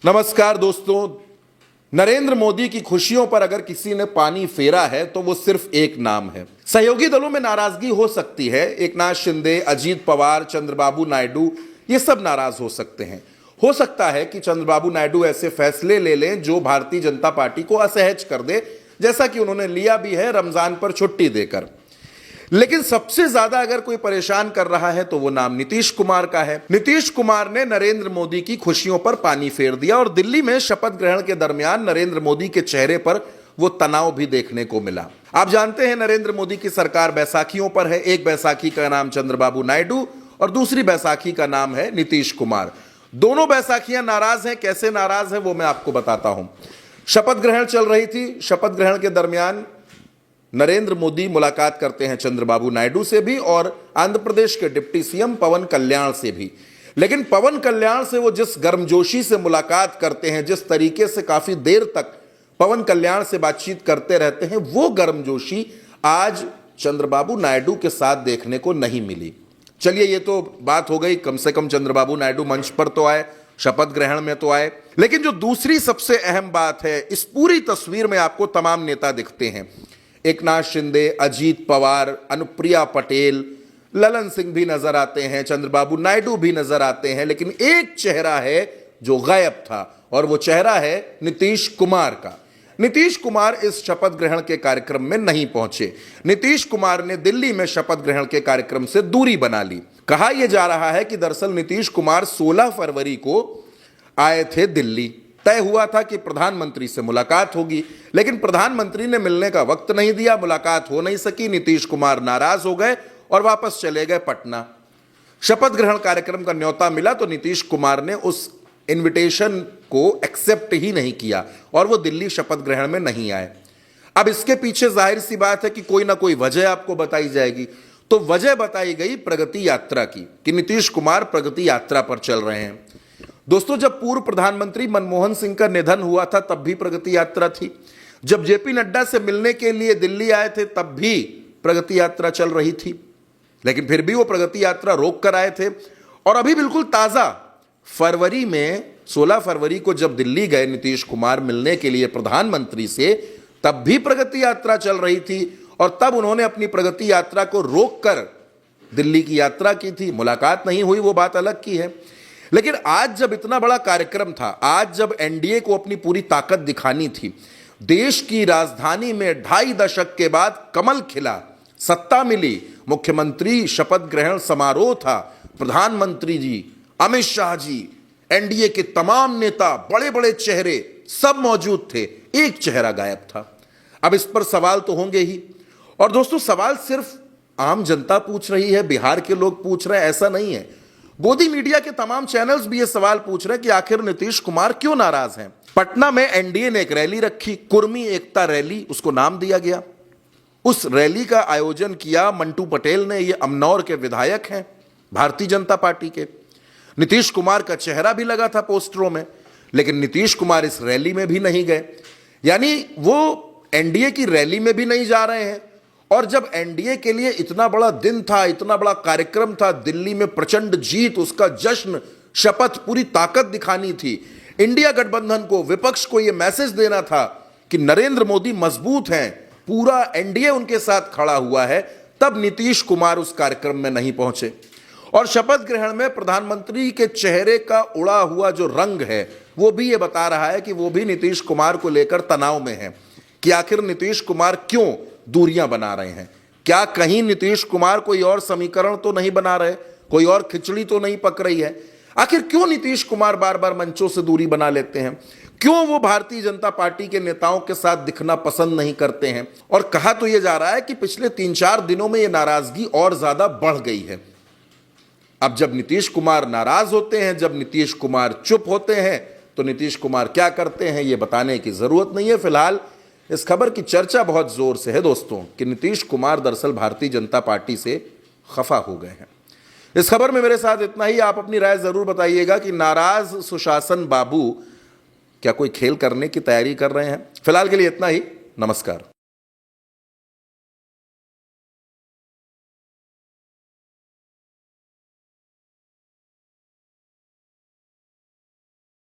नमस्कार दोस्तों, नरेंद्र मोदी की खुशियों पर अगर किसी ने पानी फेरा है तो वो सिर्फ एक नाम है। सहयोगी दलों में नाराजगी हो सकती है, एकनाथ शिंदे, अजीत पवार, चंद्रबाबू नायडू, ये सब नाराज हो सकते हैं। हो सकता है कि चंद्रबाबू नायडू ऐसे फैसले ले लें जो भारतीय जनता पार्टी को असहज कर दे, जैसा कि उन्होंने लिया भी है रमजान पर छुट्टी देकर। लेकिन सबसे ज्यादा अगर कोई परेशान कर रहा है तो वो नाम नीतीश कुमार का है। नीतीश कुमार ने नरेंद्र मोदी की खुशियों पर पानी फेर दिया और दिल्ली में शपथ ग्रहण के दरमियान नरेंद्र मोदी के चेहरे पर वो तनाव भी देखने को मिला। आप जानते हैं नरेंद्र मोदी की सरकार बैसाखियों पर है। एक बैसाखी का नाम चंद्रबाबू नायडू और दूसरी बैसाखी का नाम है नीतीश कुमार। दोनों बैसाखियां नाराज हैं। कैसे नाराज हैं वो मैं आपको बताता हूं। शपथ ग्रहण चल रही थी। शपथ ग्रहण के दरमियान नरेंद्र मोदी मुलाकात करते हैं चंद्रबाबू नायडू से भी और आंध्र प्रदेश के डिप्टी सीएम पवन कल्याण से भी। लेकिन पवन कल्याण से वो जिस गर्मजोशी से मुलाकात करते हैं, जिस तरीके से काफी देर तक पवन कल्याण से बातचीत करते रहते हैं, वो गर्मजोशी आज चंद्रबाबू नायडू के साथ देखने को नहीं मिली। चलिए, ये तो बात हो गई, कम से कम चंद्रबाबू नायडू मंच पर तो आए, शपथ ग्रहण में तो आए। लेकिन जो दूसरी सबसे अहम बात है, इस पूरी तस्वीर में आपको तमाम नेता दिखते हैं। एकनाथ शिंदे, अजीत पवार, अनुप्रिया पटेल, ललन सिंह भी नजर आते हैं, चंद्रबाबू नायडू भी नजर आते हैं। लेकिन एक चेहरा है जो गायब था और वो चेहरा है नीतीश कुमार का। नीतीश कुमार इस शपथ ग्रहण के कार्यक्रम में नहीं पहुंचे। नीतीश कुमार ने दिल्ली में शपथ ग्रहण के कार्यक्रम से दूरी बना ली। कहा यह जा रहा है कि दरअसल नीतीश कुमार 16 फरवरी को आए थे दिल्ली। तय हुआ था कि प्रधानमंत्री से मुलाकात होगी, लेकिन प्रधानमंत्री ने मिलने का वक्त नहीं दिया, मुलाकात हो नहीं सकी। नीतीश कुमार नाराज हो गए और वापस चले गए पटना। शपथ ग्रहण कार्यक्रम का न्योता मिला तो नीतीश कुमार ने उस इनविटेशन को एक्सेप्ट ही नहीं किया और वो दिल्ली शपथ ग्रहण में नहीं आए। अब इसके पीछे जाहिर सी बात है कि कोई ना कोई वजह आपको बताई जाएगी। तो वजह बताई गई प्रगति यात्रा की, कि नीतीश कुमार प्रगति यात्रा पर चल रहे हैं। दोस्तों, जब पूर्व प्रधानमंत्री मनमोहन सिंह का निधन हुआ था तब भी प्रगति यात्रा थी। जब जेपी नड्डा से मिलने के लिए दिल्ली आए थे तब भी प्रगति यात्रा चल रही थी। लेकिन फिर भी वो प्रगति यात्रा रोक कर आए थे। और अभी बिल्कुल ताजा फरवरी में 16 फरवरी को जब दिल्ली गए नीतीश कुमार मिलने के लिए प्रधानमंत्री से, तब भी प्रगति यात्रा चल रही थी और तब उन्होंने अपनी प्रगति यात्रा को रोक कर दिल्ली की यात्रा की थी। मुलाकात नहीं हुई, वो बात अलग की है। लेकिन आज जब इतना बड़ा कार्यक्रम था, आज जब एनडीए को अपनी पूरी ताकत दिखानी थी, देश की राजधानी में 2.5 दशक के बाद कमल खिला, सत्ता मिली, मुख्यमंत्री शपथ ग्रहण समारोह था, प्रधानमंत्री जी, अमित शाह जी, एनडीए के तमाम नेता, बड़े बड़े चेहरे सब मौजूद थे। एक चेहरा गायब था। अब इस पर सवाल तो होंगे ही। और दोस्तों, सवाल सिर्फ आम जनता पूछ रही है, बिहार के लोग पूछ रहे हैं, ऐसा नहीं है। गोदी मीडिया के तमाम चैनल्स भी ये सवाल पूछ रहे हैं कि आखिर नीतीश कुमार क्यों नाराज हैं। पटना में एनडीए ने एक रैली रखी, कुर्मी एकता रैली उसको नाम दिया गया। उस रैली का आयोजन किया मंटू पटेल ने। ये अमनौर के विधायक हैं भारतीय जनता पार्टी के। नीतीश कुमार का चेहरा भी लगा था पोस्टरों में, लेकिन नीतीश कुमार इस रैली में भी नहीं गए। यानी वो एनडीए की रैली में भी नहीं जा रहे हैं। और जब एनडीए के लिए इतना बड़ा दिन था, इतना बड़ा कार्यक्रम था, दिल्ली में प्रचंड जीत, उसका जश्न, शपथ, पूरी ताकत दिखानी थी, इंडिया गठबंधन को, विपक्ष को यह मैसेज देना था कि नरेंद्र मोदी मजबूत हैं, पूरा एनडीए उनके साथ खड़ा हुआ है, तब नीतीश कुमार उस कार्यक्रम में नहीं पहुंचे। और शपथ ग्रहण में प्रधानमंत्री के चेहरे का उड़ा हुआ जो रंग है, वो भी ये बता रहा है कि वो भी नीतीश कुमार को लेकर तनाव में है कि आखिर नीतीश कुमार क्यों दूरियां बना रहे हैं। क्या कहीं नीतीश कुमार कोई और समीकरण तो नहीं बना रहे, कोई और खिचड़ी तो नहीं पक रही है? आखिर क्यों नीतीश कुमार बार बार मंचों से दूरी बना लेते हैं? क्यों वो भारतीय जनता पार्टी के नेताओं के साथ दिखना पसंद नहीं करते हैं? और कहा तो यह जा रहा है कि पिछले 3-4 दिनों में यह नाराजगी और ज्यादा बढ़ गई है। अब जब नीतीश कुमार नाराज होते हैं, जब नीतीश कुमार चुप होते हैं, तो नीतीश कुमार क्या करते हैं ये बताने की जरूरत नहीं है। फिलहाल इस खबर की चर्चा बहुत जोर से है दोस्तों कि नीतीश कुमार दरअसल भारतीय जनता पार्टी से खफा हो गए हैं। इस खबर में मेरे साथ इतना ही। आप अपनी राय जरूर बताइएगा कि नाराज सुशासन बाबू क्या कोई खेल करने की तैयारी कर रहे हैं। फिलहाल के लिए इतना ही। नमस्कार।